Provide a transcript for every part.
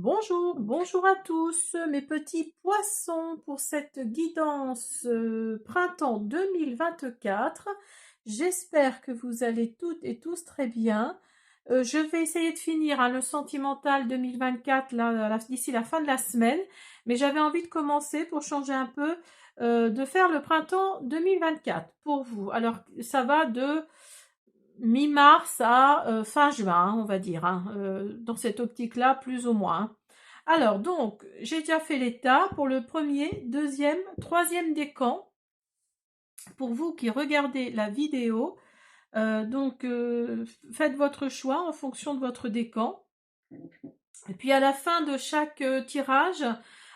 Bonjour, bonjour à tous mes petits poissons pour cette guidance printemps 2024. J'espère que vous allez toutes et tous très bien. Je vais essayer de finir le sentimental 2024 d'ici la fin de la semaine, mais j'avais envie de commencer pour changer un peu, de faire le printemps 2024 pour vous. Alors ça va de mi-mars à fin juin, on va dire, dans cette optique-là, plus ou moins. Alors, donc, j'ai déjà fait l'état pour le premier, deuxième, troisième décan. Pour vous qui regardez la vidéo, faites votre choix en fonction de votre décan. Et puis à la fin de chaque tirage,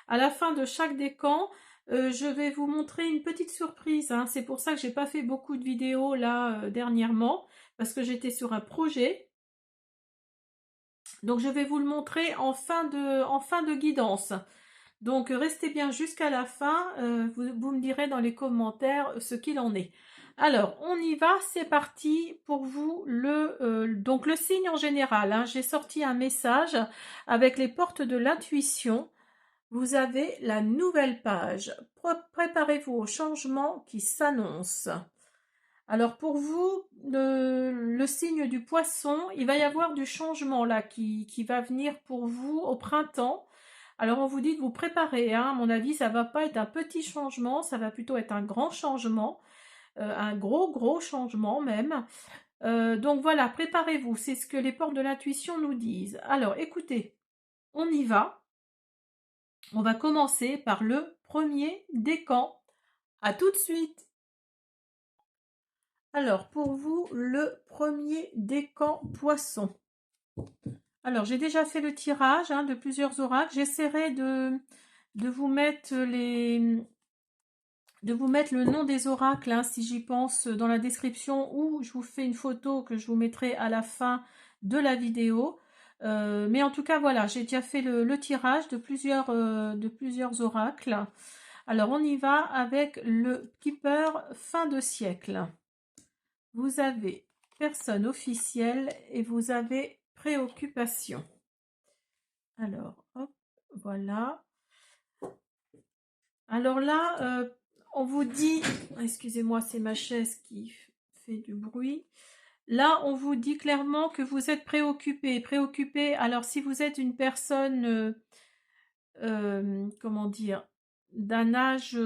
à la fin de chaque décan, je vais vous montrer une petite surprise. C'est pour ça que j'ai pas fait beaucoup de vidéos là dernièrement, parce que j'étais sur un projet. Donc je vais vous le montrer en fin de guidance. Donc restez bien jusqu'à la fin, vous me direz dans les commentaires ce qu'il en est. Alors on y va, c'est parti pour vous donc le signe en général. J'ai sorti un message avec les portes de l'intuition. Vous avez la nouvelle page. Préparez-vous au changement qui s'annonce. Alors pour vous, le signe du poisson, il va y avoir du changement là qui va venir pour vous au printemps. Alors on vous dit de vous préparer, à mon avis ça va pas être un petit changement, ça va plutôt être un grand changement, un gros changement même. Donc voilà, préparez-vous, c'est ce que les portes de l'intuition nous disent. Alors écoutez, on y va. On va commencer par le premier décan. À tout de suite. Alors, pour vous, le premier décan poisson. Alors, j'ai déjà fait le tirage de plusieurs oracles. J'essaierai de vous mettre le nom des oracles, si j'y pense, dans la description, ou je vous fais une photo que je vous mettrai à la fin de la vidéo. Mais en tout cas, voilà, j'ai déjà fait le tirage de plusieurs oracles. Alors, on y va avec le Keeper fin de siècle. Vous avez personne officielle et vous avez préoccupation. Alors, hop, voilà. Alors là, on vous dit, excusez-moi, c'est ma chaise qui fait du bruit. Là, on vous dit clairement que vous êtes préoccupé. Préoccupé, alors si vous êtes une personne, comment dire, d'un âge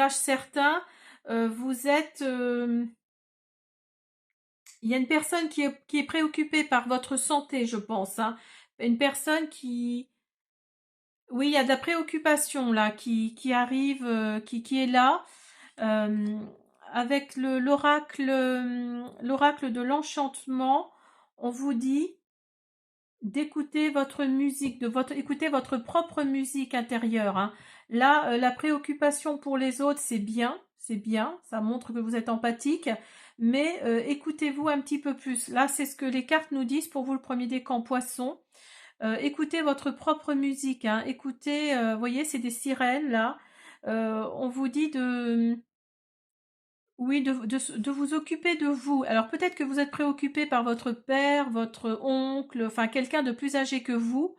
certain, vous êtes... il y a une personne qui est préoccupée par votre santé, je pense. Une personne qui... Oui, il y a de la préoccupation là qui arrive, qui est là. Euh, avec l'oracle de l'enchantement, on vous dit d'écouter votre musique, écouter votre propre musique intérieure. Là, la préoccupation pour les autres, c'est bien, ça montre que vous êtes empathique, mais écoutez-vous un petit peu plus. Là, c'est ce que les cartes nous disent pour vous, le premier décan poisson. Écoutez votre propre musique, écoutez, vous voyez, c'est des sirènes là. On vous dit de vous occuper de vous. Alors peut-être que vous êtes préoccupé par votre père, votre oncle, enfin quelqu'un de plus âgé que vous,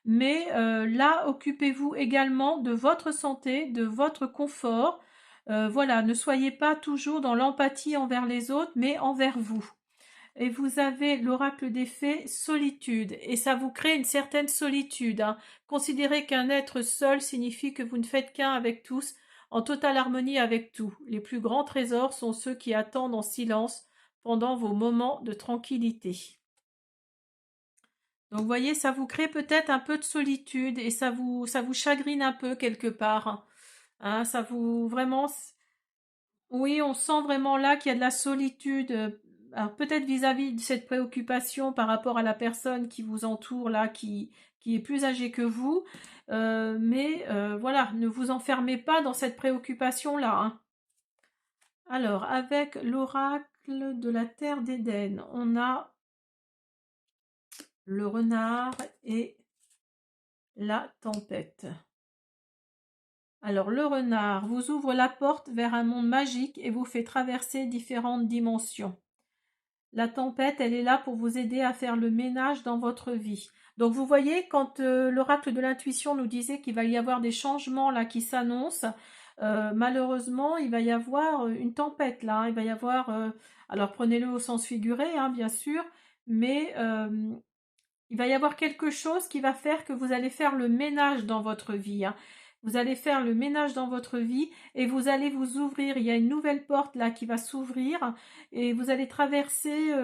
mais là, occupez-vous également de votre santé, de votre confort. Voilà, ne soyez pas toujours dans l'empathie envers les autres, mais envers vous. Et vous avez l'oracle des fées, solitude, et ça vous crée une certaine solitude. Considérez qu'un être seul signifie que vous ne faites qu'un avec tous, en totale harmonie avec tout. Les plus grands trésors sont ceux qui attendent en silence pendant vos moments de tranquillité. Donc vous voyez, ça vous crée peut-être un peu de solitude et ça vous chagrine un peu quelque part. Ça vous vraiment... Oui, on sent vraiment là qu'il y a de la solitude. Alors peut-être vis-à-vis de cette préoccupation par rapport à la personne qui vous entoure là, qui est plus âgée que vous. Mais voilà, ne vous enfermez pas dans cette préoccupation-là. Alors, avec l'oracle de la terre d'Éden, on a le renard et la tempête. Alors, le renard vous ouvre la porte vers un monde magique et vous fait traverser différentes dimensions. La tempête, elle est là pour vous aider à faire le ménage dans votre vie. Donc vous voyez, quand l'oracle de l'intuition nous disait qu'il va y avoir des changements là qui s'annoncent, malheureusement, il va y avoir une tempête là, hein. Il va y avoir, alors prenez-le au sens figuré, hein, bien sûr, mais il va y avoir quelque chose qui va faire que vous allez faire le ménage dans votre vie, hein. Vous allez faire le ménage dans votre vie et vous allez vous ouvrir. Il y a une nouvelle porte là qui va s'ouvrir et vous allez traverser.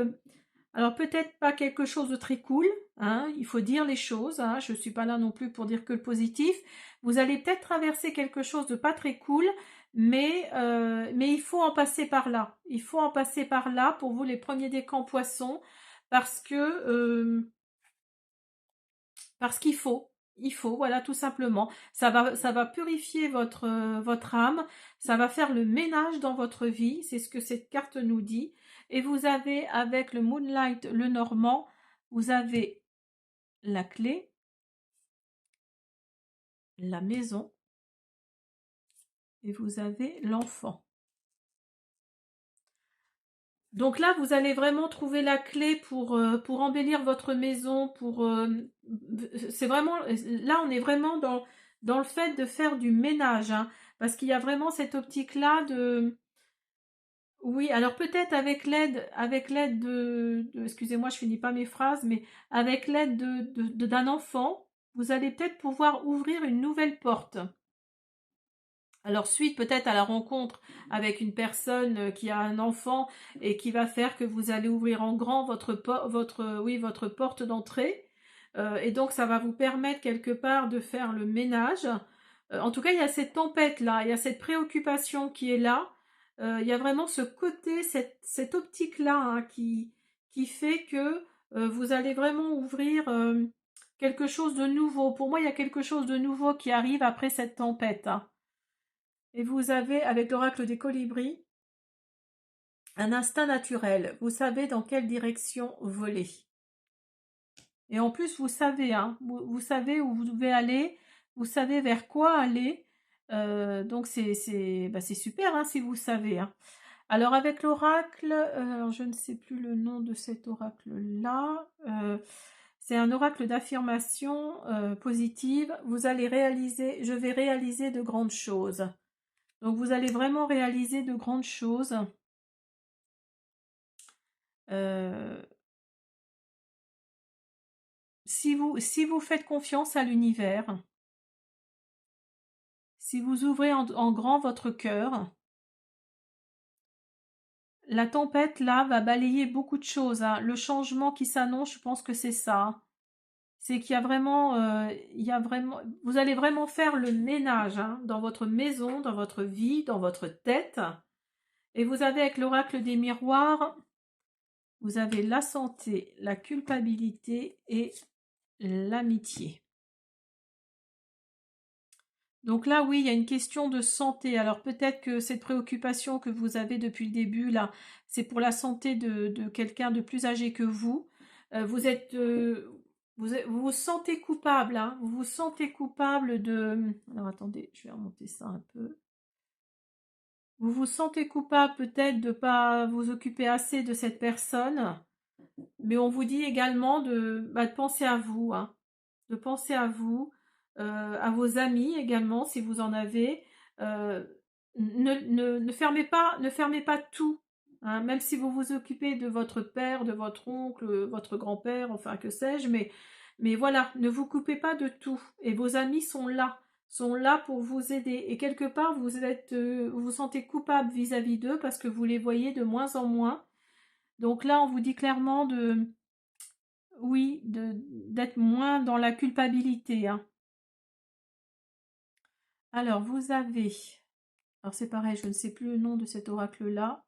Alors peut-être pas quelque chose de très cool, hein, il faut dire les choses, hein, je ne suis pas là non plus pour dire que le positif. Vous allez peut-être traverser quelque chose de pas très cool, mais il faut en passer par là. Il faut en passer par là pour vous les premiers décans poissons, parce que parce qu'il faut. Il faut, voilà, tout simplement. Ça va purifier votre âme, ça va faire le ménage dans votre vie, c'est ce que cette carte nous dit. Et vous avez, avec le Moonlight, le Normand, vous avez la clé, la maison, et vous avez l'enfant. Donc là, vous allez vraiment trouver la clé pour embellir votre maison, c'est vraiment, là on est vraiment dans le fait de faire du ménage, hein, parce qu'il y a vraiment cette optique-là de, oui, alors peut-être avec l'aide excusez-moi, je finis pas mes phrases, mais avec l'aide d'un enfant, vous allez peut-être pouvoir ouvrir une nouvelle porte. Alors suite peut-être à la rencontre avec une personne qui a un enfant et qui va faire que vous allez ouvrir en grand votre porte d'entrée. Et donc ça va vous permettre quelque part de faire le ménage. En tout cas, il y a cette tempête-là, il y a cette préoccupation qui est là. Il y a vraiment ce côté, cette optique-là, hein, qui fait que vous allez vraiment ouvrir quelque chose de nouveau. Pour moi, il y a quelque chose de nouveau qui arrive après cette tempête, hein. Et vous avez, avec l'oracle des colibris, un instinct naturel. Vous savez dans quelle direction voler. Et en plus, vous savez, hein, vous savez où vous devez aller, vous savez vers quoi aller. Donc c'est super, hein, si vous savez, hein. Alors avec l'oracle, je ne sais plus le nom de cet oracle-là. C'est un oracle d'affirmation positive. Vous allez réaliser, je vais réaliser de grandes choses. Donc vous allez vraiment réaliser de grandes choses. Si vous faites confiance à l'univers, si vous ouvrez en grand votre cœur, la tempête là va balayer beaucoup de choses, hein. Le changement qui s'annonce, je pense que c'est ça. C'est qu'il y a vraiment, vous allez vraiment faire le ménage, hein, dans votre maison, dans votre vie, dans votre tête. Et vous avez avec l'oracle des miroirs, vous avez la santé, la culpabilité et l'amitié. Donc là, oui, il y a une question de santé. Alors peut-être que cette préoccupation que vous avez depuis le début, là, c'est pour la santé de quelqu'un de plus âgé que vous. Vous êtes, vous vous sentez coupable, hein, vous vous sentez coupable de... Alors attendez, je vais remonter ça un peu. Vous vous sentez coupable peut-être de ne pas vous occuper assez de cette personne, mais on vous dit également de penser à vous, hein, de penser à vos amis également, si vous en avez. Euh, ne fermez pas tout, hein, même si vous vous occupez de votre père, de votre oncle, votre grand-père, enfin que sais-je, mais voilà, ne vous coupez pas de tout. Et vos amis sont là pour vous aider. Et quelque part, vous vous sentez coupable vis-à-vis d'eux parce que vous les voyez de moins en moins. Donc là, on vous dit clairement oui, d'être moins dans la culpabilité, hein. Alors, vous avez... Alors, c'est pareil, je ne sais plus le nom de cet oracle-là.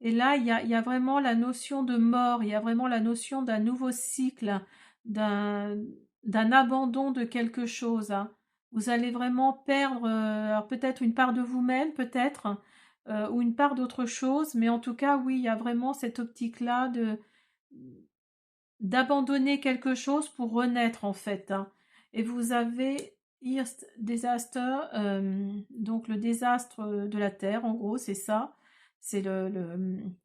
Et là, il y a vraiment la notion de mort, il y a vraiment la notion d'un nouveau cycle, d'un abandon de quelque chose, hein. Vous allez vraiment perdre, alors peut-être une part de vous-même, peut-être, ou une part d'autre chose, mais en tout cas, oui, il y a vraiment cette optique-là d'abandonner quelque chose pour renaître, en fait, hein. Et vous avez Earth Disaster, donc le désastre de la Terre, en gros, c'est ça. C'est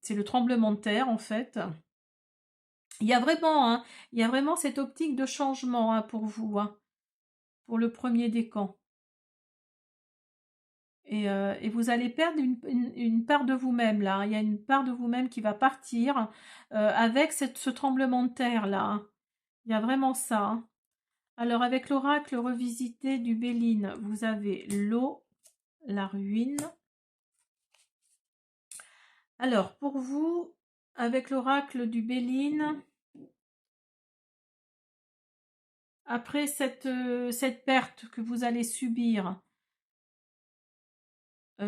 c'est le tremblement de terre, en fait. Il y a vraiment, hein, il y a vraiment cette optique de changement, hein, pour vous, hein, pour le premier décan. Et vous allez perdre une part de vous-même, là, hein. Il y a une part de vous-même qui va partir avec ce tremblement de terre, là, hein. Il y a vraiment ça, hein. Alors, avec l'oracle revisité du Béline, vous avez l'eau, la ruine. Alors, pour vous, avec l'oracle du Béline, après cette perte que vous allez subir,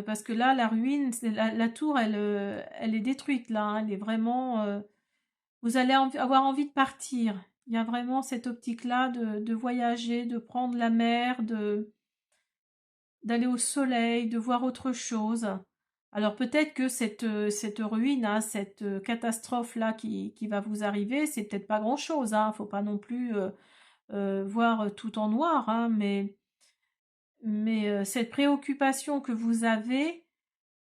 parce que là, la ruine, la tour, elle est détruite, là, hein. Elle est vraiment... vous allez avoir envie de partir. Il y a vraiment cette optique-là de voyager, de prendre la mer, d'aller au soleil, de voir autre chose. Alors peut-être que cette ruine, hein, cette catastrophe-là qui va vous arriver, c'est peut-être pas grand-chose, hein. Faut pas non plus voir tout en noir, hein, mais cette préoccupation que vous avez,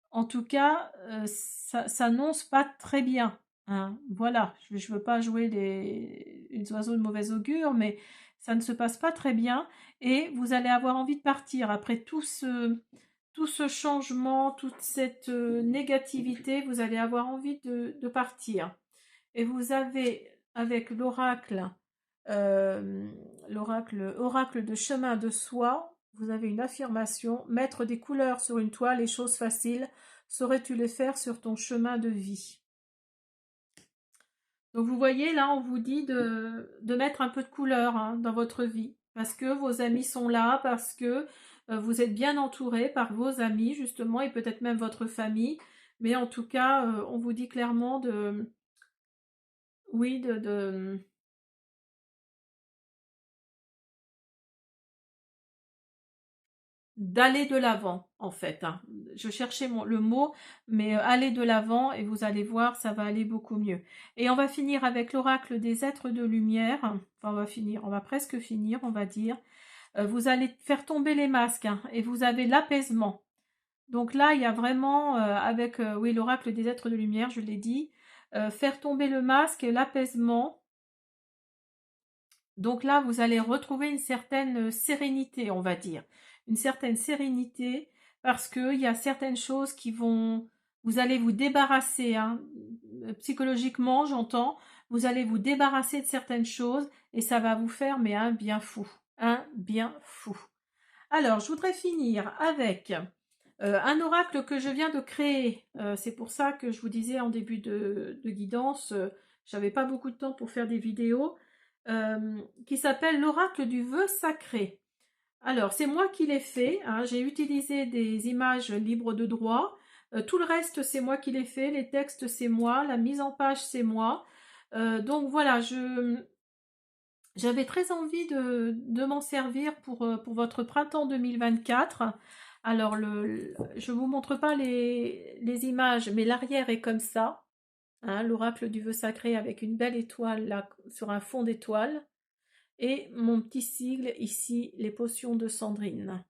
en tout cas, ça s'annonce pas très bien, hein. Voilà, je veux pas jouer les oiseaux de mauvais augure, mais ça ne se passe pas très bien et vous allez avoir envie de partir après tout ce changement, toute cette négativité, vous allez avoir envie de partir. Et vous avez, avec oracle de chemin de soi, vous avez une affirmation: mettre des couleurs sur une toile est chose facile, saurais-tu les faire sur ton chemin de vie? Donc vous voyez, là, on vous dit de mettre un peu de couleur, hein, dans votre vie, parce que vos amis sont là, parce que vous êtes bien entouré par vos amis, justement, et peut-être même votre famille, mais en tout cas, on vous dit clairement oui, d'aller de l'avant, en fait, hein. Je cherchais le mot, mais aller de l'avant et vous allez voir, ça va aller beaucoup mieux. Et on va finir avec l'oracle des êtres de lumière. Enfin, on va presque finir, on va dire. Vous allez faire tomber les masques, hein, et vous avez l'apaisement. Donc là, il y a vraiment, avec oui, l'oracle des êtres de lumière, je l'ai dit, faire tomber le masque et l'apaisement. Donc là, vous allez retrouver une certaine sérénité, on va dire. Une certaine sérénité, parce qu'il y a certaines choses qui vont... Vous allez vous débarrasser, hein, psychologiquement, j'entends. Vous allez vous débarrasser de certaines choses et ça va vous faire, mais un bien fou. Un bien fou. Alors, je voudrais finir avec un oracle que je viens de créer. C'est pour ça que je vous disais en début de guidance, j'avais pas beaucoup de temps pour faire des vidéos, qui s'appelle l'oracle du vœu sacré. Alors, c'est moi qui l'ai fait, hein. J'ai utilisé des images libres de droit. Tout le reste, c'est moi qui l'ai fait. Les textes, c'est moi. La mise en page, c'est moi. Donc voilà, j'avais très envie de m'en servir pour votre printemps 2024. Alors, je ne vous montre pas les images, mais l'arrière est comme ça, hein, l'oracle du vœu sacré avec une belle étoile là, sur un fond d'étoile. Et mon petit sigle ici, les potions de Sandrine.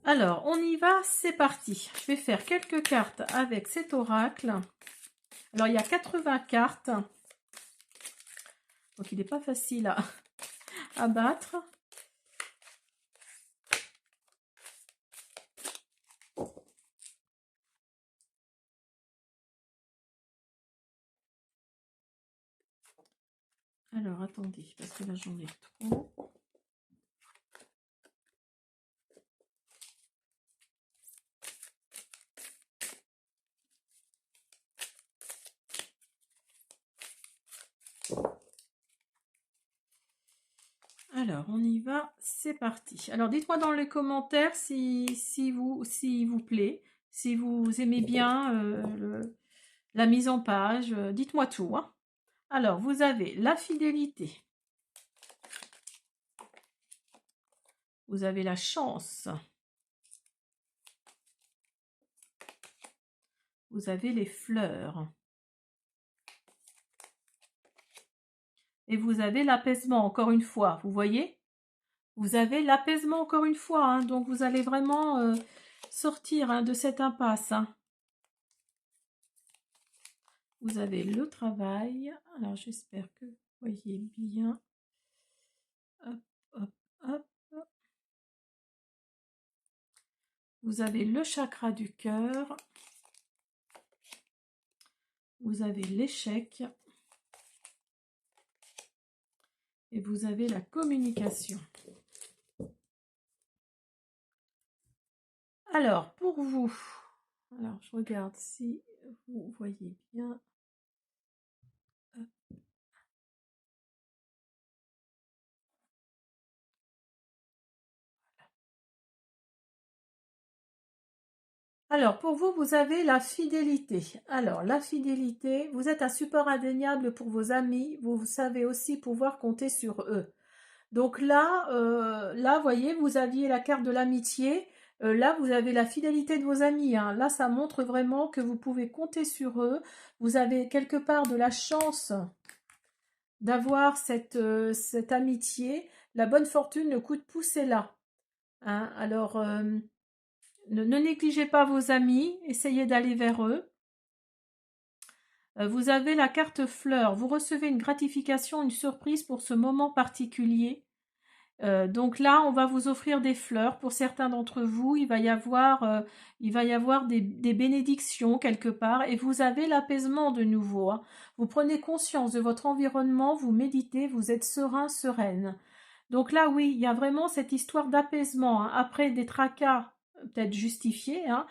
Alors, on y va, c'est parti. Je vais faire quelques cartes avec cet oracle. Alors, il y a 80 cartes. Donc, il n'est pas facile à battre. Alors, attendez, parce que là, j'en ai trop. Alors, on y va, c'est parti. Alors, dites-moi dans les commentaires si vous plaît, si vous aimez bien la mise en page. Dites-moi tout, hein. Alors, vous avez la fidélité. Vous avez la chance. Vous avez les fleurs. Et vous avez l'apaisement, encore une fois, vous voyez? Vous avez l'apaisement encore une fois, hein, donc vous allez vraiment sortir hein, de cette impasse. Hein. Vous avez le travail. Alors j'espère que vous voyez bien. Hop, hop, hop. Vous avez le chakra du cœur. Vous avez l'échec. Et vous avez la communication. Alors, pour vous, alors je regarde si vous voyez bien. Alors, pour vous, vous avez la fidélité. Alors, la fidélité, vous êtes un support indéniable pour vos amis. Vous savez aussi pouvoir compter sur eux. Donc là, voyez, vous aviez la carte de l'amitié. Là, vous avez la fidélité de vos amis. Hein. Là, ça montre vraiment que vous pouvez compter sur eux. Vous avez quelque part de la chance d'avoir cette amitié. La bonne fortune, le coup de pouce est là. Hein. Alors, ne négligez pas vos amis. Essayez d'aller vers eux. Vous avez la carte fleur. Vous recevez une gratification, une surprise pour ce moment particulier. Donc là, on va vous offrir des fleurs. Pour certains d'entre vous, il va y avoir des bénédictions quelque part. Et vous avez l'apaisement de nouveau. Hein. Vous prenez conscience de votre environnement, vous méditez, vous êtes serein, sereine. Donc là, oui, il y a vraiment cette histoire d'apaisement. Hein. Après des tracas peut-être justifiés hein,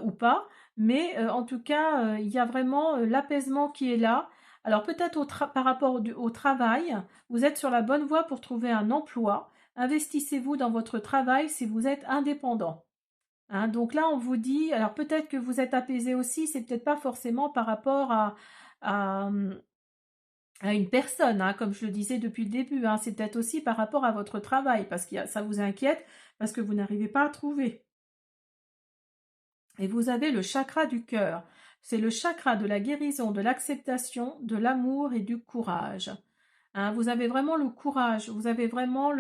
ou pas. Mais en tout cas, il y a vraiment l'apaisement qui est là. Alors peut-être par rapport au travail, vous êtes sur la bonne voie pour trouver un emploi. Investissez-vous dans votre travail si vous êtes indépendant. Hein, donc là, on vous dit, alors peut-être que vous êtes apaisé aussi, c'est peut-être pas forcément par rapport à, à une personne, hein, comme je le disais depuis le début, hein, c'est peut-être aussi par rapport à votre travail, parce que ça vous inquiète, parce que vous n'arrivez pas à trouver. Et vous avez le chakra du cœur. C'est le chakra de la guérison, de l'acceptation, de l'amour et du courage. Hein, vous avez vraiment le courage, vous avez vraiment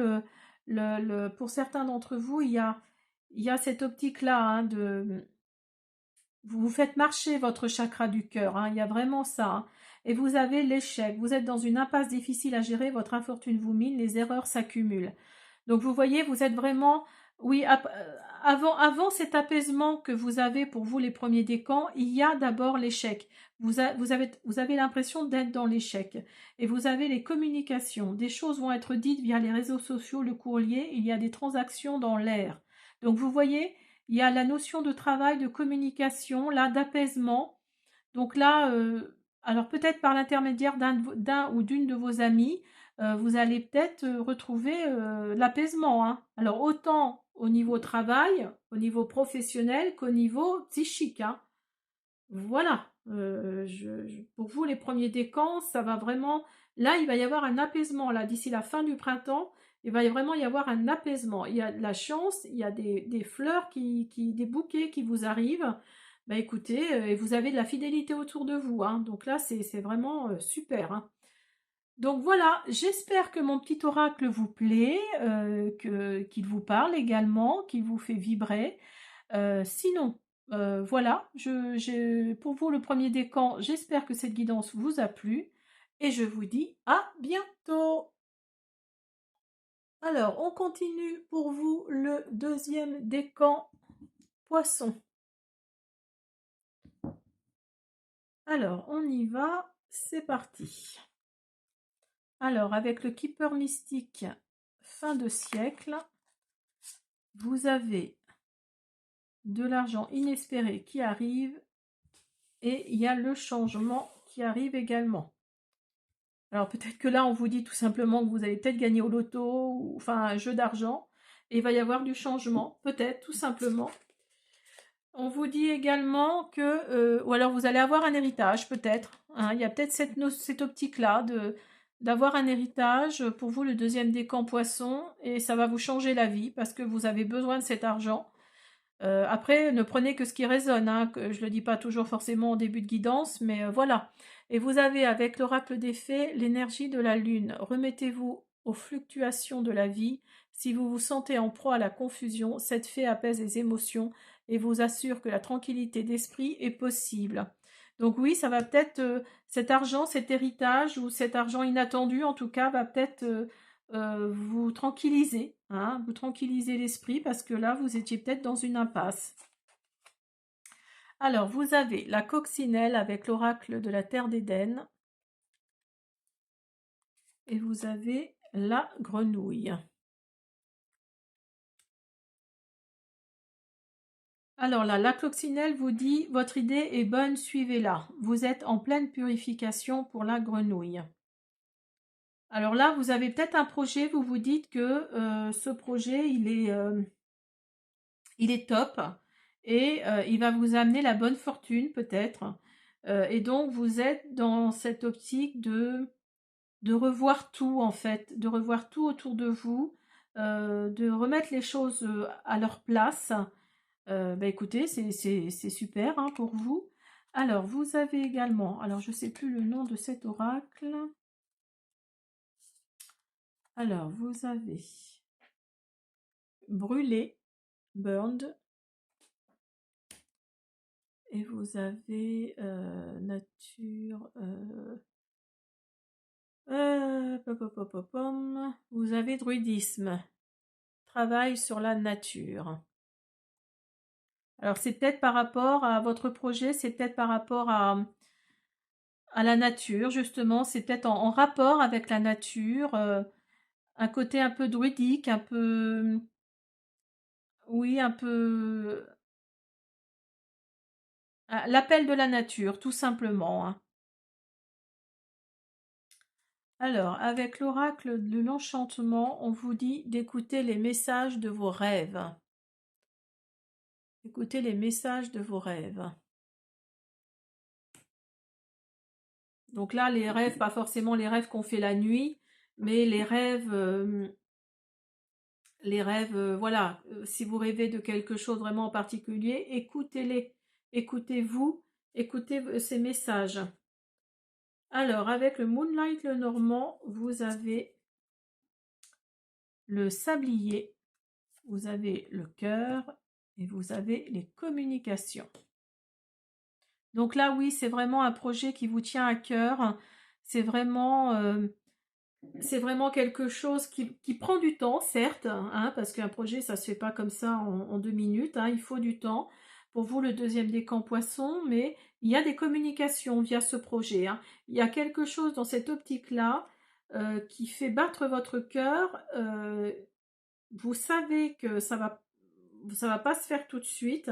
pour certains d'entre vous, il y a cette optique-là hein, vous faites marcher votre chakra du cœur, hein, il y a vraiment ça. Hein. Et vous avez l'échec, vous êtes dans une impasse difficile à gérer, votre infortune vous mine, les erreurs s'accumulent. Donc vous voyez, vous êtes vraiment, oui, avant cet apaisement que vous avez pour vous les premiers décans, il y a d'abord l'échec. Vous avez l'impression d'être dans l'échec. Et vous avez les communications. Des choses vont être dites via les réseaux sociaux, le courrier, il y a des transactions dans l'air. Donc vous voyez, il y a la notion de travail, de communication, là, d'apaisement. Donc là, alors peut-être par l'intermédiaire d'un ou d'une de vos amis, vous allez peut-être retrouver l'apaisement. Hein. Alors autant au niveau travail, au niveau professionnel qu'au niveau psychique. Hein. Voilà. Pour vous, les premiers décans, ça va vraiment... Là, il va y avoir un apaisement. Là, d'ici la fin du printemps, il va vraiment y avoir un apaisement. Il y a de la chance, il y a des fleurs, des bouquets qui vous arrivent. Bah écoutez, et vous avez de la fidélité autour de vous. Hein. Donc là, c'est vraiment super. Hein. Donc voilà, j'espère que mon petit oracle vous plaît, qu'il vous parle également, qu'il vous fait vibrer. Sinon, voilà, pour vous le premier décan, j'espère que cette guidance vous a plu et je vous dis à bientôt. Alors, on continue pour vous le deuxième décan poisson. Alors, on y va, c'est parti. Alors, avec le Keeper mystique fin de siècle, vous avez de l'argent inespéré qui arrive et il y a le changement qui arrive également. Alors peut-être que là on vous dit tout simplement que vous allez peut-être gagner au loto ou enfin un jeu d'argent et il va y avoir du changement, peut-être tout simplement. On vous dit également que, ou alors vous allez avoir un héritage peut-être, hein, il y a peut-être cette optique-là d'avoir un héritage pour vous le deuxième décan poisson et ça va vous changer la vie parce que vous avez besoin de cet argent. Après, ne prenez que ce qui résonne, hein, que je ne le dis pas toujours forcément au début de guidance, mais voilà. Et vous avez avec l'oracle des fées l'énergie de la lune. Remettez-vous aux fluctuations de la vie, Si vous vous sentez en proie à la confusion, cette fée apaise les émotions et vous assure que la tranquillité d'esprit est possible. Donc oui, ça va peut-être, cet argent, cet héritage ou cet argent inattendu en tout cas va peut-être vous tranquilliser, hein, vous tranquilliser l'esprit parce que là, vous étiez peut-être dans une impasse. Alors, vous avez la coccinelle avec l'oracle de la terre d'Éden et vous avez la grenouille. Alors là, la coccinelle vous dit « Votre idée est bonne, suivez-la. Vous êtes en pleine purification pour la grenouille. » Alors là, vous avez peut-être un projet, vous vous dites que ce projet, il est top et il va vous amener la bonne fortune peut-être. Et donc, vous êtes dans cette optique de revoir tout en fait, de revoir tout autour de vous, de remettre les choses à leur place. Bah écoutez, c'est super hein, pour vous. Alors, vous avez également, alors je ne sais plus le nom de cet oracle. Alors, vous avez brûlé, burned, et vous avez nature, vous avez druidisme, travail sur la nature. Alors, c'est peut-être par rapport à votre projet, c'est peut-être par rapport à la nature, justement, c'est peut-être en rapport avec la nature, un côté un peu druidique, un peu, oui, un peu, l'appel de la nature, tout simplement, hein. Alors, avec l'oracle de l'enchantement, on vous dit d'écouter les messages de vos rêves. Écoutez les messages de vos rêves. Donc là, les rêves, pas forcément les rêves qu'on fait la nuit, mais les rêves, voilà, si vous rêvez de quelque chose vraiment en particulier, écoutez-les, écoutez-vous, écoutez ces messages. Alors, avec le Moonlight le Normand, vous avez le sablier, vous avez le cœur et vous avez les communications. Donc là, oui, c'est vraiment un projet qui vous tient à cœur. C'est vraiment quelque chose qui prend du temps, certes, hein, parce qu'un projet, ça ne se fait pas comme ça en 2 minutes. Hein, il faut du temps. Pour vous, le deuxième décan poisson, mais il y a des communications via ce projet. Hein. Il y a quelque chose dans cette optique-là qui fait battre votre cœur. Vous savez que ça va pas se faire tout de suite,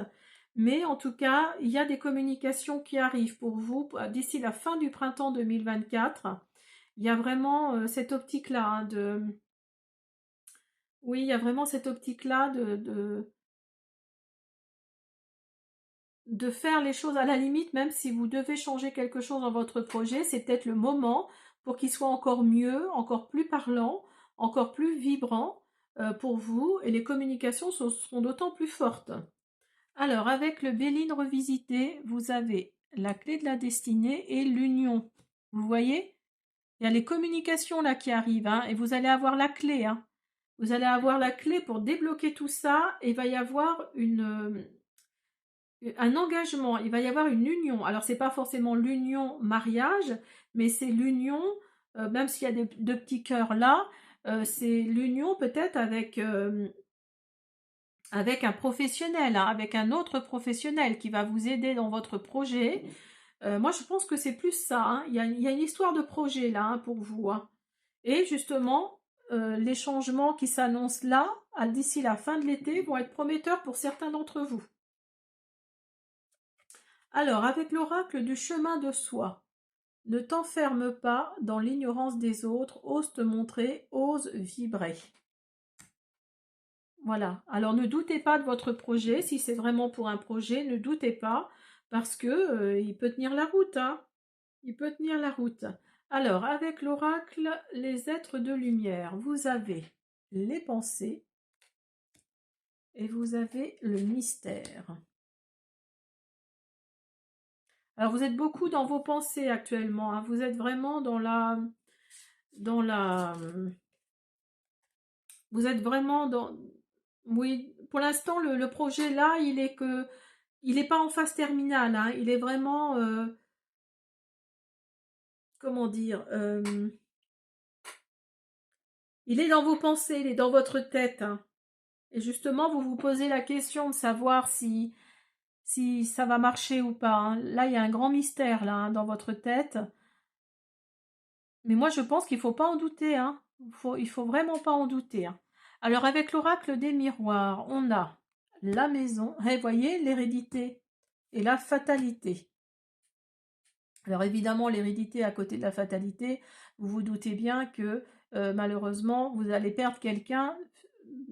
mais en tout cas, il y a des communications qui arrivent pour vous d'ici la fin du printemps 2024. Il y a vraiment cette optique-là, hein, oui, il y a vraiment cette optique-là de faire les choses à la limite, même si vous devez changer quelque chose dans votre projet, c'est peut-être le moment pour qu'il soit encore mieux, encore plus parlant, encore plus vibrant pour vous, et les communications seront d'autant plus fortes. Alors, avec le Béline revisité, vous avez la clé de la destinée et l'union. Vous voyez? Il y a les communications là qui arrivent, hein, et vous allez avoir la clé. Hein. Vous allez avoir la clé pour débloquer tout ça, et il va y avoir un engagement, il va y avoir une union. Alors, c'est pas forcément l'union mariage, mais c'est l'union, même s'il y a deux petits cœurs là, c'est l'union peut-être avec un professionnel, hein, avec un autre professionnel qui va vous aider dans votre projet. Moi, je pense que c'est plus ça. Hein. Il y a une histoire de projet là hein, pour vous. Hein. Et justement, les changements qui s'annoncent là, d'ici la fin de l'été, vont être prometteurs pour certains d'entre vous. Alors, avec l'oracle du chemin de soi, ne t'enferme pas dans l'ignorance des autres, ose te montrer, ose vibrer. Voilà. Alors ne doutez pas de votre projet. Si c'est vraiment pour un projet, ne doutez pas parce que il peut tenir la route. Hein. Il peut tenir la route. Alors, avec l'oracle, les êtres de lumière, vous avez les pensées et vous avez le mystère. Alors, vous êtes beaucoup dans vos pensées actuellement. Hein. Vous êtes vraiment dans la Vous êtes vraiment dans... Oui, pour l'instant, le projet là, il n'est pas en phase terminale, hein. Il est vraiment, comment dire, il est dans vos pensées, il est dans votre tête, hein. Et justement, vous vous posez la question de savoir si ça va marcher ou pas, hein. Là, il y a un grand mystère là, hein, dans votre tête. Mais moi, je pense qu'il faut pas en douter, hein. Il faut vraiment pas en douter, hein. Alors, avec l'oracle des miroirs, on a la maison, et vous voyez, l'hérédité et la fatalité. Alors, évidemment, l'hérédité à côté de la fatalité, vous vous doutez bien que malheureusement, vous allez perdre quelqu'un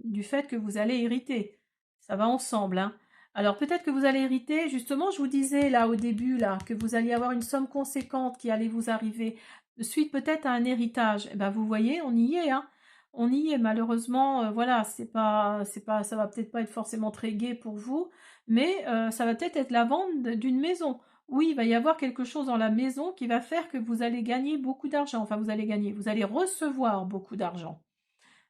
du fait que vous allez hériter. Ça va ensemble, hein. Alors, peut-être que vous allez hériter, justement, je vous disais là au début, là, que vous alliez avoir une somme conséquente qui allait vous arriver, suite peut-être à un héritage. Eh ben, vous voyez, on y est, hein. On y est, malheureusement, voilà, ça va peut-être pas être forcément très gai pour vous, mais ça va peut-être être la vente d'une maison. Oui, il va y avoir quelque chose dans la maison qui va faire que vous allez gagner beaucoup d'argent. Enfin, vous allez gagner, vous allez recevoir beaucoup d'argent.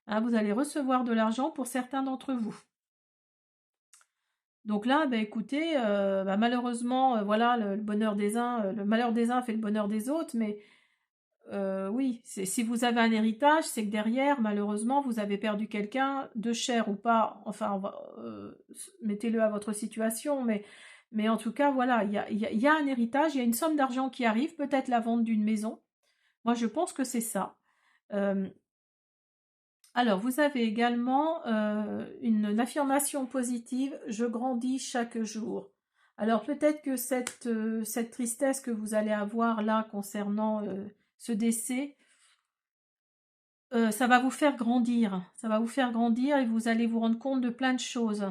Hein, vous allez recevoir de l'argent pour certains d'entre vous. Donc là, bah, écoutez, bah, malheureusement, voilà, le bonheur des uns, le malheur des uns fait le bonheur des autres, mais oui, si vous avez un héritage, c'est que derrière, malheureusement, vous avez perdu quelqu'un, de cher ou pas, enfin, mettez-le à votre situation, mais en tout cas, voilà, il y a un héritage, il y a une somme d'argent qui arrive, peut-être la vente d'une maison. Moi, je pense que c'est ça. Euh, alors, vous avez également une affirmation positive, je grandis chaque jour. Alors, peut-être que cette tristesse que vous allez avoir là concernant ce décès, ça va vous faire grandir. Ça va vous faire grandir et vous allez vous rendre compte de plein de choses.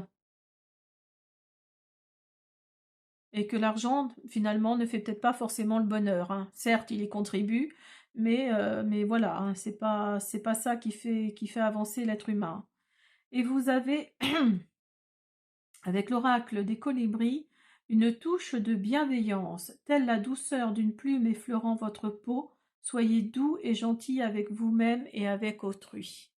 Et que l'argent, finalement, ne fait peut-être pas forcément le bonheur, hein. Certes, il y contribue, mais voilà, hein, c'est pas ça qui fait avancer l'être humain. Et vous avez, avec l'oracle des colibris, une touche de bienveillance, telle la douceur d'une plume effleurant votre peau. Soyez doux et gentil avec vous-même et avec autrui.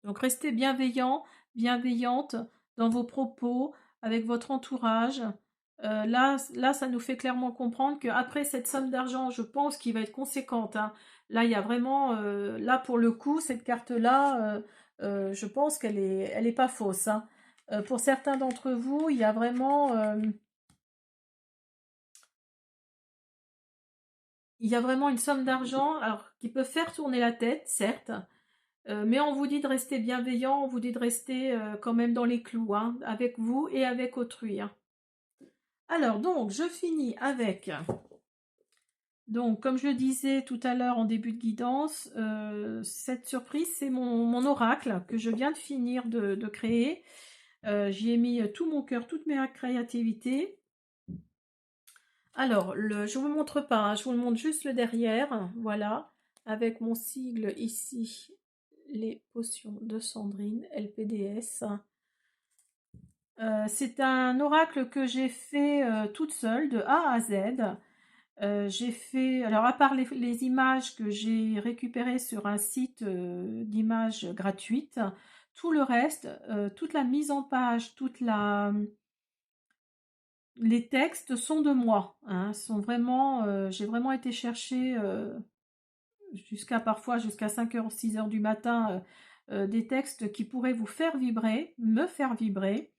Donc restez bienveillant, bienveillante dans vos propos, avec votre entourage. Là, ça nous fait clairement comprendre qu'après cette somme d'argent, je pense qu'il va être conséquente, hein. Là, il y a vraiment, là pour le coup, cette carte-là, je pense elle est pas fausse, hein. Pour certains d'entre vous, il y a vraiment une somme d'argent, alors qui peut faire tourner la tête, certes. Mais on vous dit de rester bienveillant, on vous dit de rester quand même dans les clous, hein, avec vous et avec autrui, hein. Alors, donc, je finis avec, donc, comme je le disais tout à l'heure en début de guidance, cette surprise, c'est mon oracle que je viens de finir de créer. J'y ai mis tout mon cœur, toute ma créativité. Alors, je vous le montre pas, hein, je vous le montre juste le derrière, voilà, avec mon sigle ici, les potions de Sandrine, LPDS. C'est un oracle que j'ai fait toute seule, de A à Z. J'ai fait, alors à part les images que j'ai récupérées sur un site d'images gratuites, tout le reste, toute la mise en page, les textes sont de moi, hein, sont vraiment, j'ai vraiment été chercher parfois jusqu'à 5h, 6h du matin, des textes qui pourraient vous faire vibrer, me faire vibrer.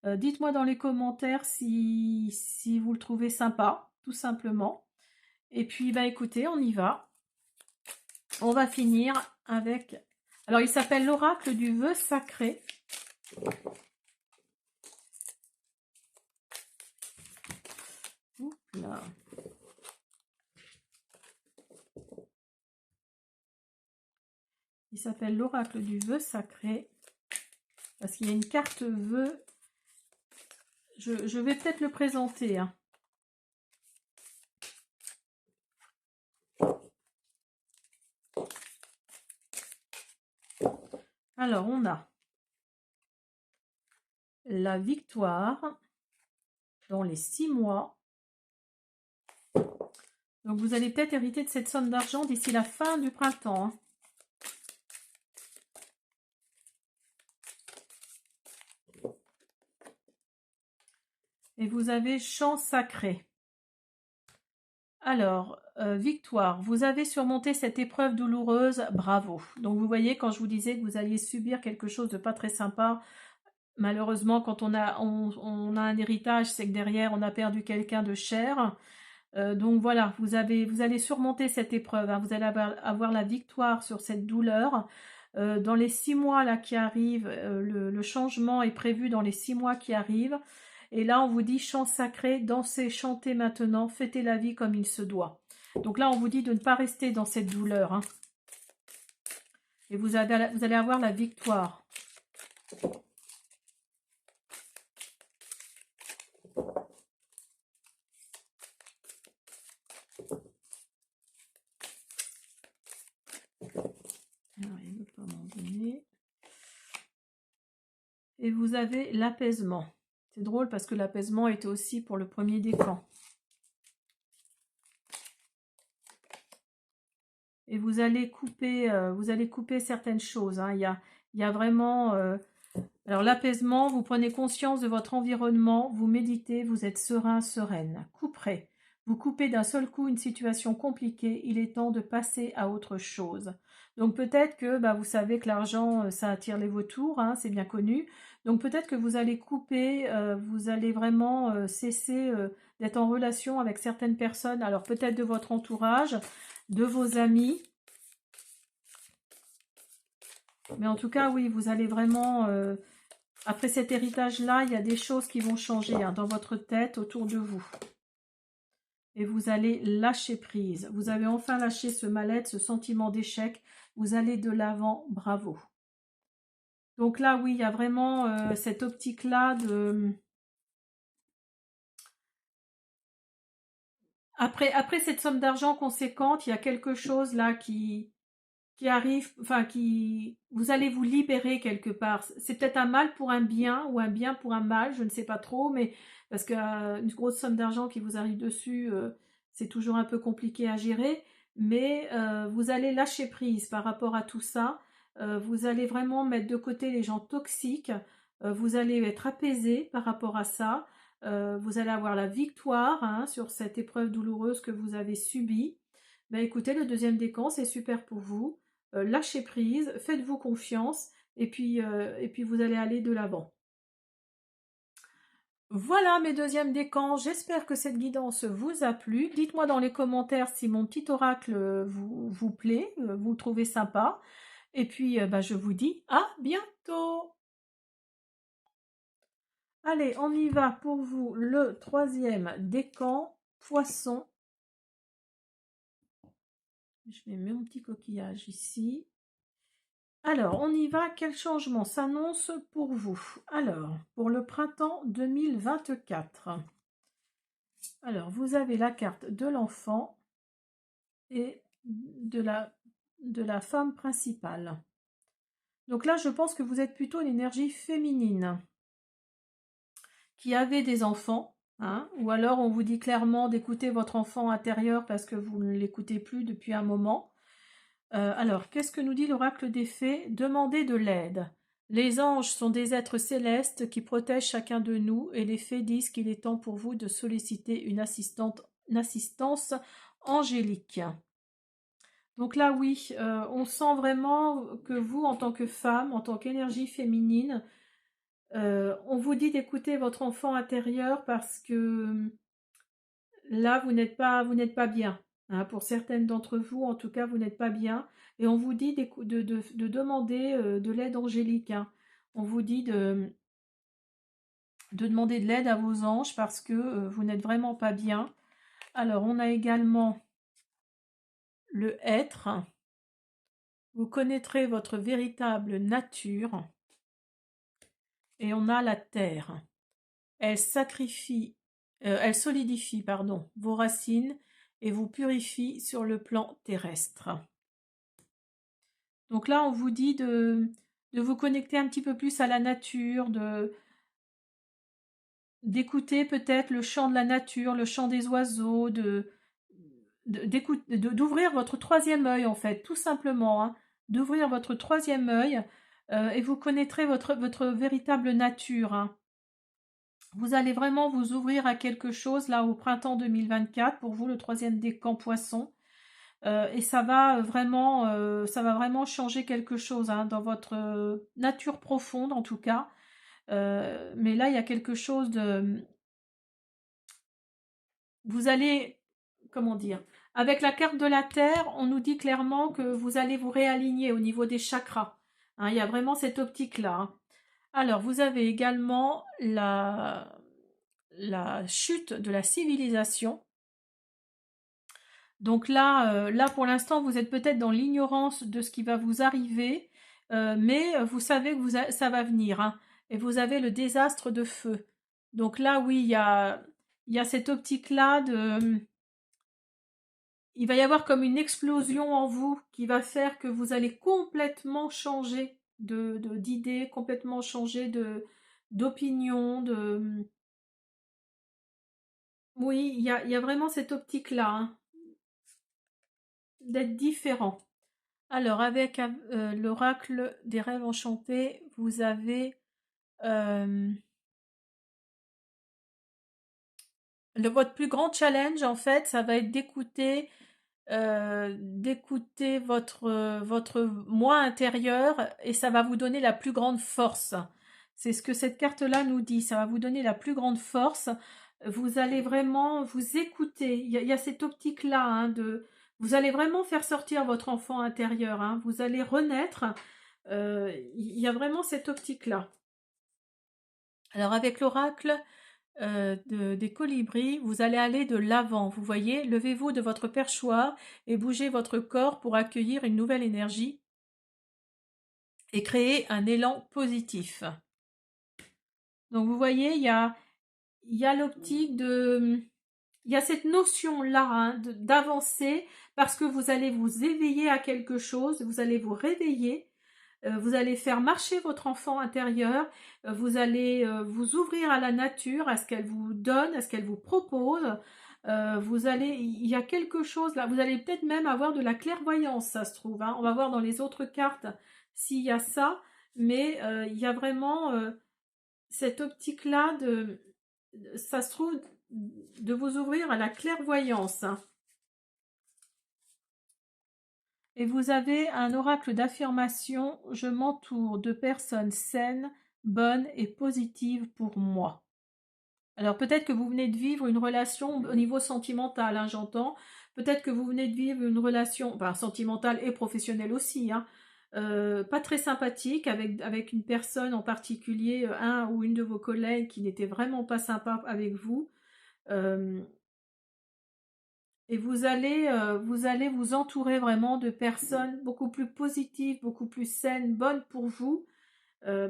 Dites-moi dans les commentaires si vous le trouvez sympa, tout simplement. Et puis, bah écoutez, on y va. On va finir avec... Alors, il s'appelle l'oracle du vœu sacré. Là. Il s'appelle l'oracle du vœu sacré. Parce qu'il y a une carte vœu. Je vais peut-être le présenter, hein. Alors, on a la victoire dans les 6 mois. Donc, vous allez peut-être hériter de cette somme d'argent d'ici la fin du printemps, hein. Et vous avez chant sacré. Alors, victoire, vous avez surmonté cette épreuve douloureuse, bravo. Donc vous voyez, quand je vous disais que vous alliez subir quelque chose de pas très sympa, malheureusement, quand on a un héritage, c'est que derrière, on a perdu quelqu'un de cher. Donc voilà, vous allez surmonter cette épreuve, hein. Vous allez avoir la victoire sur cette douleur. Dans les 6 mois là qui arrivent, le changement est prévu dans les 6 mois qui arrivent. Et là, on vous dit chant sacré, dansez, chantez maintenant, fêtez la vie comme il se doit. Donc là, on vous dit de ne pas rester dans cette douleur, hein. Et vous allez avoir la victoire. Alors, il ne veut pas m'en donner. Et vous avez l'apaisement. C'est drôle parce que l'apaisement était aussi pour le premier décan. Et vous allez couper certaines choses, hein. Il y a vraiment... alors l'apaisement, vous prenez conscience de votre environnement, vous méditez, vous êtes serein, sereine. Couperez. Vous coupez d'un seul coup une situation compliquée, il est temps de passer à autre chose. Donc peut-être que vous savez que l'argent, ça attire les vautours, hein, c'est bien connu. Donc peut-être que vous allez couper, vous allez vraiment cesser d'être en relation avec certaines personnes, alors peut-être de votre entourage, de vos amis. Mais en tout cas, oui, vous allez vraiment... après cet héritage-là, il y a des choses qui vont changer, hein, dans votre tête, autour de vous. Et vous allez lâcher prise. Vous avez enfin lâché ce mal-être, ce sentiment d'échec. Vous allez de l'avant, bravo. Donc là, oui, il y a vraiment cette optique-là de... Après cette somme d'argent conséquente, il y a quelque chose là qui arrive, enfin vous allez vous libérer quelque part. C'est peut-être un mal pour un bien ou un bien pour un mal, je ne sais pas trop, mais parce qu'une grosse somme d'argent qui vous arrive dessus, c'est toujours un peu compliqué à gérer, mais vous allez lâcher prise par rapport à tout ça. Vous allez vraiment mettre de côté les gens toxiques, vous allez être apaisé par rapport à ça. Vous allez avoir la victoire, hein, sur cette épreuve douloureuse que vous avez subie. Ben écoutez, le deuxième décan, c'est super pour vous. Lâchez prise, faites-vous confiance, et puis vous allez aller de l'avant. Voilà mes deuxièmes décans, j'espère que cette guidance vous a plu. Dites-moi dans les commentaires si mon petit oracle vous plaît, vous le trouvez sympa. Et puis je vous dis à bientôt. Allez, on y va pour vous, le troisième décan, poisson. Je mets mon petit coquillage ici. Alors, on y va. Quel changement s'annonce pour vous? Alors, pour le printemps 2024. Alors, vous avez la carte de l'enfant et de la femme principale. Donc là, je pense que vous êtes plutôt une énergie féminine qui avait des enfants, hein, ou alors on vous dit clairement d'écouter votre enfant intérieur parce que vous ne l'écoutez plus depuis un moment. Alors, qu'est-ce que nous dit l'oracle des fées? Demandez de l'aide. Les anges sont des êtres célestes qui protègent chacun de nous et les fées disent qu'il est temps pour vous de solliciter une assistance angélique. Donc là, oui, on sent vraiment que vous, en tant que femme, en tant qu'énergie féminine, on vous dit d'écouter votre enfant intérieur parce que là, vous n'êtes pas bien. Hein. Pour certaines d'entre vous, en tout cas, vous n'êtes pas bien. Et on vous dit de demander de l'aide angélique. Hein. On vous dit de demander de l'aide à vos anges parce que vous n'êtes vraiment pas bien. Alors, on a également le être. Vous connaîtrez votre véritable nature. Et on a la terre. Elle solidifie, vos racines et vous purifie sur le plan terrestre. Donc là, on vous dit de vous connecter un petit peu plus à la nature, d'écouter peut-être le chant de la nature, le chant des oiseaux, d'ouvrir votre troisième œil en fait, tout simplement, hein, d'ouvrir votre troisième œil et vous connaîtrez votre véritable nature. Hein. Vous allez vraiment vous ouvrir à quelque chose là au printemps 2024 pour vous, le troisième décan poisson. Et ça va vraiment changer quelque chose hein, dans votre nature profonde en tout cas. Mais là, il y a quelque chose de... Vous allez, comment dire, avec la carte de la Terre, on nous dit clairement que vous allez vous réaligner au niveau des chakras. Hein, il y a vraiment cette optique-là. Hein. Alors, vous avez également la chute de la civilisation. Donc là, là pour l'instant, vous êtes peut-être dans l'ignorance de ce qui va vous arriver, mais vous savez que ça va venir. Hein, et vous avez le désastre de feu. Donc là, oui, il y a cette optique-là de... Il va y avoir comme une explosion en vous qui va faire que vous allez complètement changer d'idées, complètement changer d'opinion, de... Oui, il y a vraiment cette optique-là, hein, d'être différent. Alors, avec l'oracle des rêves enchantés, vous avez euh, votre plus grand challenge, en fait, ça va être d'écouter votre moi intérieur et ça va vous donner la plus grande force. C'est ce que cette carte-là nous dit, ça va vous donner la plus grande force. Vous allez vraiment vous écouter. Il y a cette optique-là hein, vous allez vraiment faire sortir votre enfant intérieur. Hein, vous allez renaître. Il y a vraiment cette optique-là. Alors avec l'oracle des colibris, vous allez aller de l'avant. Vous voyez, levez-vous de votre perchoir et bougez votre corps pour accueillir une nouvelle énergie et créer un élan positif. Donc vous voyez, il y a l'optique de... Il y a cette notion-là hein, d'avancer parce que vous allez vous éveiller à quelque chose, vous allez vous réveiller. Vous allez faire marcher votre enfant intérieur, vous allez vous ouvrir à la nature, à ce qu'elle vous donne, à ce qu'elle vous propose. Il y a quelque chose là, vous allez peut-être même avoir de la clairvoyance, ça se trouve. Hein. On va voir dans les autres cartes s'il y a ça, mais il y a vraiment cette optique-là ça se trouve, de vous ouvrir à la clairvoyance. Hein. Et vous avez un oracle d'affirmation, je m'entoure de personnes saines, bonnes et positives pour moi. Alors peut-être que vous venez de vivre une relation au niveau sentimental, hein, j'entends. Peut-être que vous venez de vivre une relation, enfin, sentimentale et professionnelle aussi, hein, pas très sympathique avec une personne en particulier, un ou une de vos collègues qui n'était vraiment pas sympa avec vous. Euh, Et vous allez vous entourer vraiment de personnes beaucoup plus positives, beaucoup plus saines, bonnes pour vous.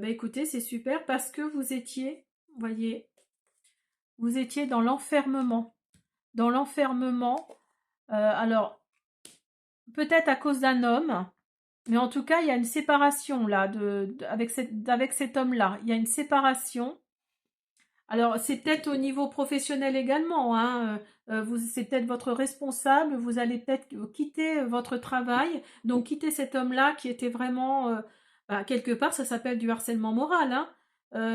Écoutez, c'est super parce que vous voyez, vous étiez dans l'enfermement. Dans l'enfermement, alors peut-être à cause d'un homme, mais en tout cas, il y a une séparation là avec cet homme-là. Il y a une séparation. Alors, c'est peut-être au niveau professionnel également, hein, c'est peut-être votre responsable, vous allez peut-être quitter votre travail, donc quitter cet homme-là qui était vraiment, quelque part, ça s'appelle du harcèlement moral, hein,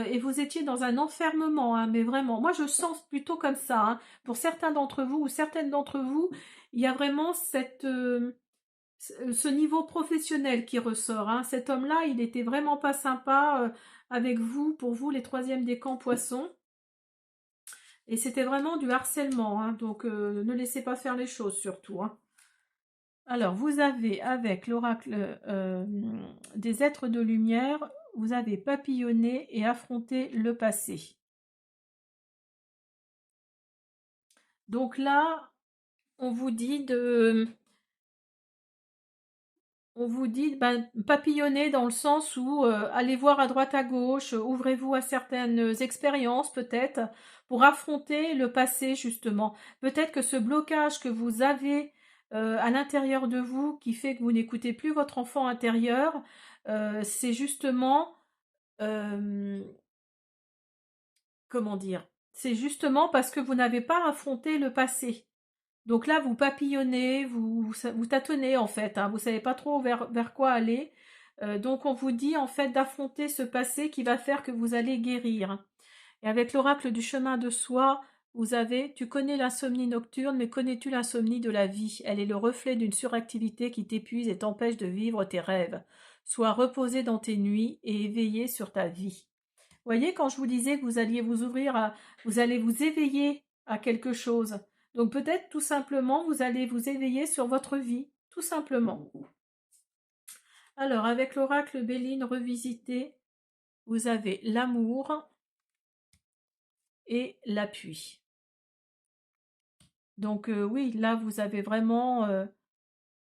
et vous étiez dans un enfermement, hein, mais vraiment, moi je sens plutôt comme ça, hein, pour certains d'entre vous ou certaines d'entre vous, il y a vraiment ce niveau professionnel qui ressort, hein. Cet homme-là, il était vraiment pas sympa avec vous, pour vous, les troisièmes décans poissons. Et c'était vraiment du harcèlement, hein, donc ne laissez pas faire les choses surtout. Hein. Alors, vous avez avec l'oracle des êtres de lumière, vous avez papillonné et affronté le passé. Donc là, on vous dit de... On vous dit papillonner dans le sens où allez voir à droite à gauche, ouvrez-vous à certaines expériences peut-être pour affronter le passé justement. Peut-être que ce blocage que vous avez à l'intérieur de vous qui fait que vous n'écoutez plus votre enfant intérieur, c'est justement euh, comment dire? C'est justement parce que vous n'avez pas affronté le passé. Donc là, vous papillonnez, vous tâtonnez en fait, hein, vous savez pas trop vers quoi aller. Donc on vous dit en fait d'affronter ce passé qui va faire que vous allez guérir. Et avec l'oracle du chemin de soi, vous avez, tu connais l'insomnie nocturne, mais connais-tu l'insomnie de la vie? Elle est le reflet d'une suractivité qui t'épuise et t'empêche de vivre tes rêves. Sois reposé dans tes nuits et éveillé sur ta vie. Voyez, quand je vous disais que vous alliez vous ouvrir à, vous allez vous éveiller à quelque chose. Donc peut-être tout simplement, vous allez vous éveiller sur votre vie, tout simplement. Alors, avec l'oracle Béline revisité, vous avez l'amour et l'appui. Donc oui, là, vous avez vraiment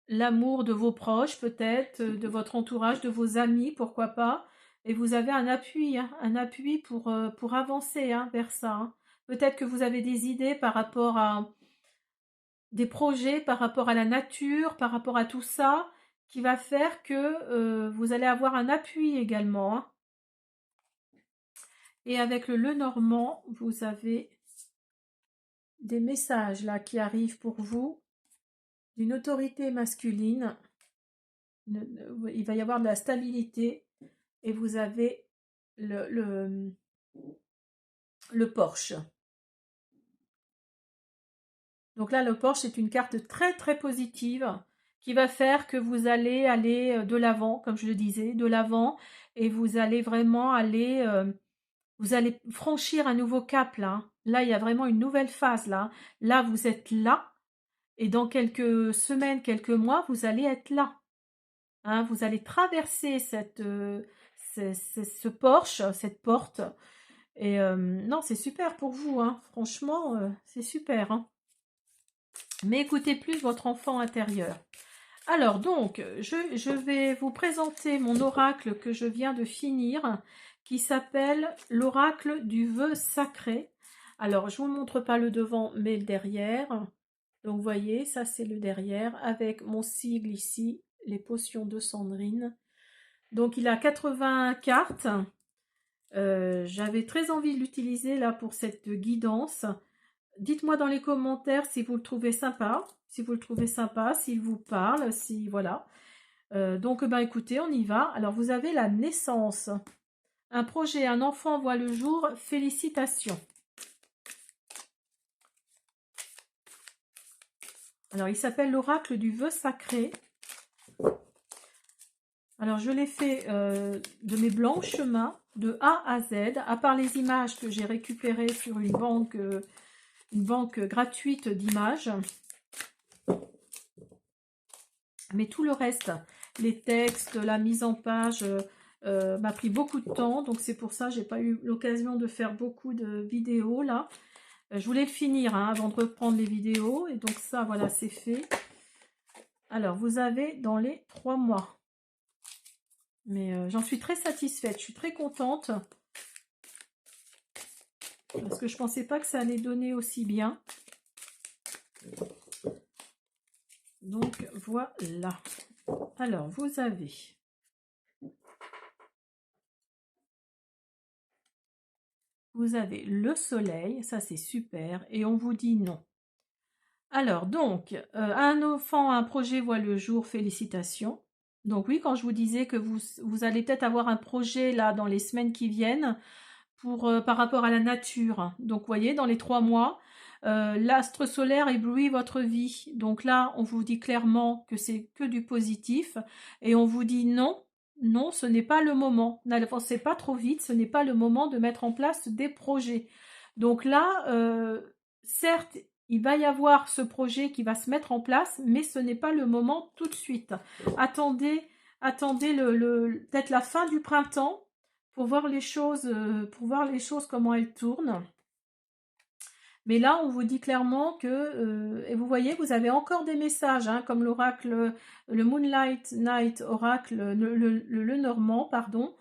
l'amour de vos proches, peut-être, de votre entourage, de vos amis, pourquoi pas. Et vous avez hein, un appui pour avancer hein, vers ça. Hein. Peut-être que vous avez des idées par rapport à des projets, par rapport à la nature, par rapport à tout ça, qui va faire que vous allez avoir un appui également. Hein. Et avec le Lenormand, vous avez des messages là qui arrivent pour vous d'une autorité masculine. Il va y avoir de la stabilité et vous avez le Porsche. Donc là, le Porsche, c'est une carte très très positive qui va faire que vous allez aller de l'avant, comme je le disais, de l'avant, et vous allez vraiment aller, vous allez franchir un nouveau cap là. Hein. Là, il y a vraiment une nouvelle phase là. Là, vous êtes là, et dans quelques semaines, quelques mois, vous allez être là. Hein, vous allez traverser ce Porsche, cette porte. Et non, c'est super pour vous. Hein. Franchement, c'est super. Hein. Mais écoutez plus votre enfant intérieur. Alors donc, je vais vous présenter mon oracle que je viens de finir, qui s'appelle l'oracle du vœu sacré. Alors, je ne vous montre pas le devant, mais le derrière. Donc, vous voyez, ça c'est le derrière, avec mon sigle ici, les potions de Sandrine. Donc, il a 80 cartes. J'avais très envie de l'utiliser là pour cette guidance. Dites-moi dans les commentaires si vous le trouvez sympa, s'il vous parle, si voilà. Donc ben écoutez, on y va. Alors vous avez la naissance. Un projet, un enfant voit le jour. Félicitations. Alors il s'appelle l'oracle du vœu sacré. Alors je l'ai fait de mes blancs chemins de A à Z, à part les images que j'ai récupérées sur une banque gratuite d'images. Mais tout le reste, les textes, la mise en page, m'a pris beaucoup de temps. Donc c'est pour ça que je n'ai pas eu l'occasion de faire beaucoup de vidéos là. Je voulais le finir hein, avant de reprendre les vidéos. Et donc ça, voilà, c'est fait. Alors, vous avez dans les 3 mois. Mais j'en suis très satisfaite. Je suis très contente. Parce que je ne pensais pas que ça allait donner aussi bien. Donc, voilà. Alors, vous avez... Vous avez le soleil, ça c'est super, et on vous dit non. Alors donc, un enfant, un projet voit le jour, félicitations. Donc oui, quand je vous disais que vous allez peut-être avoir un projet là dans les semaines qui viennent par rapport à la nature. Donc vous voyez, dans les 3 mois, l'astre solaire éblouit votre vie. Donc là, on vous dit clairement que c'est que du positif et on vous dit non. Non, ce n'est pas le moment. N'avancez pas trop vite, ce n'est pas le moment de mettre en place des projets. Donc là, certes, il va y avoir ce projet qui va se mettre en place, mais ce n'est pas le moment tout de suite. Attendez peut-être la fin du printemps pour voir les choses, comment elles tournent. Mais là, on vous dit clairement que, et vous voyez, vous avez encore des messages, hein, comme l'oracle, le Moonlight Night Oracle, le Normand, pardon.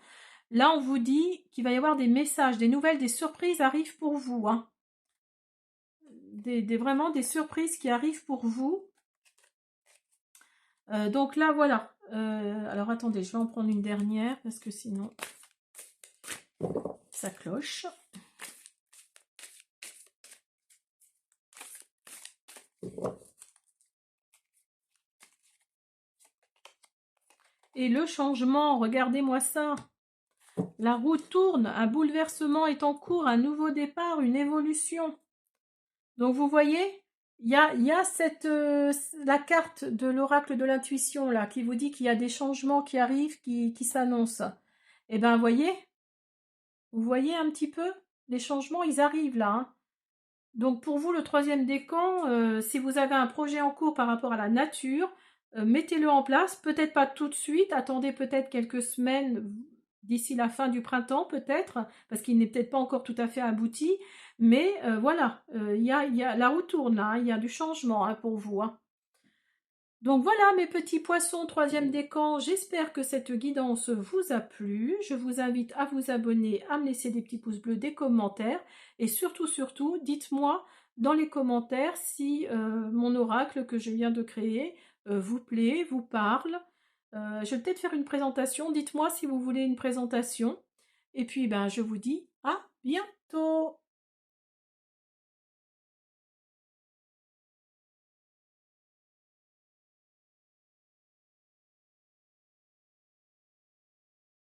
Là, on vous dit qu'il va y avoir des messages, des nouvelles, des surprises arrivent pour vous. Hein. Vraiment des surprises qui arrivent pour vous. Donc là, voilà. Alors, attendez, je vais en prendre une dernière, parce que sinon, ça cloche. Et le changement, regardez-moi ça. La roue tourne, un bouleversement est en cours, un nouveau départ, une évolution. Donc vous voyez, il y a la carte de l'oracle de l'intuition là qui vous dit qu'il y a des changements qui arrivent, qui s'annoncent. Eh bien, vous voyez un petit peu, les changements, ils arrivent là, hein. Donc pour vous, le troisième décan, si vous avez un projet en cours par rapport à la nature, mettez-le en place. Peut-être pas tout de suite, attendez peut-être quelques semaines d'ici la fin du printemps peut-être, parce qu'il n'est peut-être pas encore tout à fait abouti. Mais voilà, la roue tourne là, hein, il y a du changement hein, pour vous, hein. Donc voilà mes petits poissons, troisième décan, j'espère que cette guidance vous a plu. Je vous invite à vous abonner, à me laisser des petits pouces bleus, des commentaires et surtout, surtout, dites-moi dans les commentaires si mon oracle que je viens de créer vous plaît, vous parle. Je vais peut-être faire une présentation, dites-moi si vous voulez une présentation. Et puis ben, je vous dis